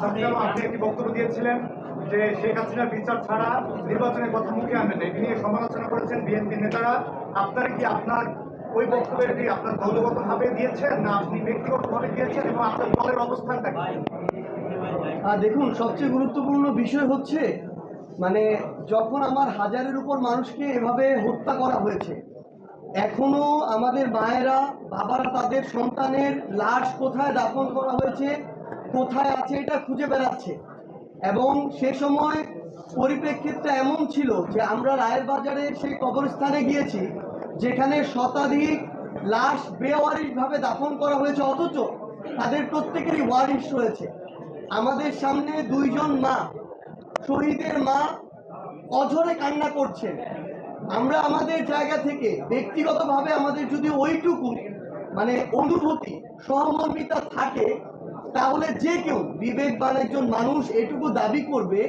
আপনি একটি বক্তব্য দিয়েছিলেন যে শেখ হাসিনার বিচার ছাড়া নির্বাচনের কথা মুখে আনবেন, এটি নিয়ে সমালোচনা করেছেন বিএনপি নেতারা। আপনার কি আপনার ওই বক্তব্যটি আপনার দলগতভাবে দিয়েছেন না আপনি ব্যক্তিগতভাবে দিয়েছেন, এবং আপনার দলের অবস্থানটা কি? দেখুন, সবচেয়ে গুরুত্বপূর্ণ বিষয় হচ্ছে মানে যখন আমার হাজারের উপর মানুষকে এভাবে হত্যা করা হয়েছে, এখনো আমাদের মায়েরা বাবারা তাদের সন্তানের লাশ কোথায় দাফন করা হয়েছে, কোথায় আছে, এটা খুঁজে বেড়াচ্ছে। এবং সে সময় পরিপ্রেক্ষিতটা এমন ছিল যে আমরা রায়ের বাজারের সেই কবরস্থানে গিয়েছি যেখানে শতাধিক লাশ বেওয়ারিশভাবে দাফন করা হয়েছে, অথচ তাদের প্রত্যেকেরই ওয়ারিশ রয়েছে। আমাদের সামনে দুইজন মা, শহীদের মা, অঝরে কান্না করছেন। আমরা আমাদের জায়গা থেকে ব্যক্তিগতভাবে আমাদের যদি ওইটুকু মানে অনুভূতি, সহমর্মিতা থাকে, তাহলে যে কেউ বিবেকবান একজন মানুষ এটুকু দাবি করবে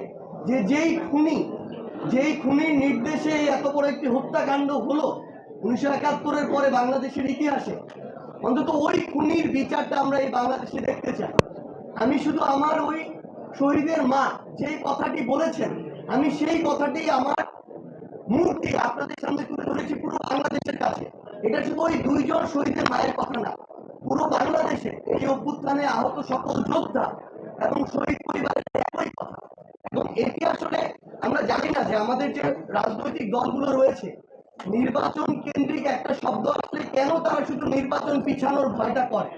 যে যেই খুনির নির্দেশে এত বড় একটি হত্যাকাণ্ড হলো 1971-এর পরে বাংলাদেশের ইতিহাসে, অন্তত ওই খুনির বিচারটা আমরা এই বাংলাদেশে দেখতে চাই। আমি শুধু আমার ওই শহীদের মা যেই কথাটি বলেছেন, আমি সেই কথাটি আমার মূর্তি আপনাদের সামনে তুলে ধরেছি পুরো বাংলাদেশের কাছে। এটা শুধু ওই দুইজন শহীদের মায়ের কথা না, পুরো বাংলাদেশে এই অভ্যুত্থানে আহত সকল যোদ্ধা এবং শহীদ পরিবারের একই কথা। এবং এটি আসলে আমরা জানি না যে আমাদের যে রাজনৈতিক দলগুলো রয়েছে, নির্বাচন কেন্দ্রিক একটা শব্দ আসলে কেন তারা শুধু নির্বাচন পিছানোর ভয়টা করে,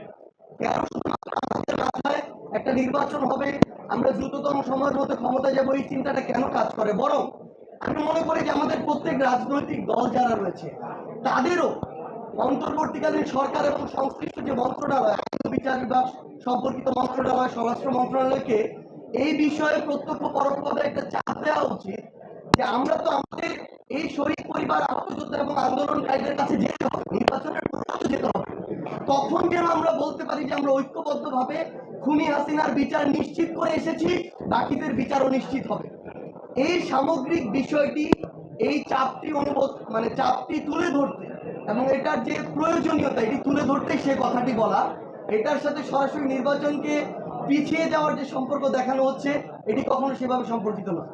কেন শুধুমাত্র আমাদের মাথায় একটা নির্বাচন হবে, আমরা দ্রুততম সময়ের মধ্যে ক্ষমতা যাবো, এই চিন্তাটা কেন কাজ করে। বরং আমি মনে করি যে আমাদের প্রত্যেক রাজনৈতিক দল যারা রয়েছে তাদেরও অন্তর্বর্তীকালীন সরকার এবং সংশ্লিষ্ট যে মন্ত্রণালয়, আইন বিচার বিভাগ সম্পর্কিত মন্ত্রণালয়, স্বরাষ্ট্র মন্ত্রণালয়কে এই বিষয়ে প্রত্যক্ষ পরোক্ষভাবে একটা চাপ দেওয়া উচিত যে আমরা তো আমাদের এই শহীদ পরিবার, আহত যোদ্ধা এবং আন্দোলনকারীদের কাছে যেতে হবে, নির্বাচনের পূর্বে যেতে হবে। তখন যেন আমরা বলতে পারি যে আমরা ঐক্যবদ্ধভাবে খুনি হাসিনার বিচার নিশ্চিত করে এসেছি, বাকিদের বিচারও নিশ্চিত হবে। এই সামগ্রিক বিষয়টি, এই চাপটি চাপটি তুলে ধরতে এবং এটার যে প্রয়োজনীয়তা এটি তুলে ধরতেই সে কথাটি বলা। এটার সাথে সরাসরি নির্বাচনকে পিছিয়ে যাওয়ার যে সম্পর্ক দেখানো হচ্ছে, এটি কখনো সেভাবে সম্পর্কিত নয়।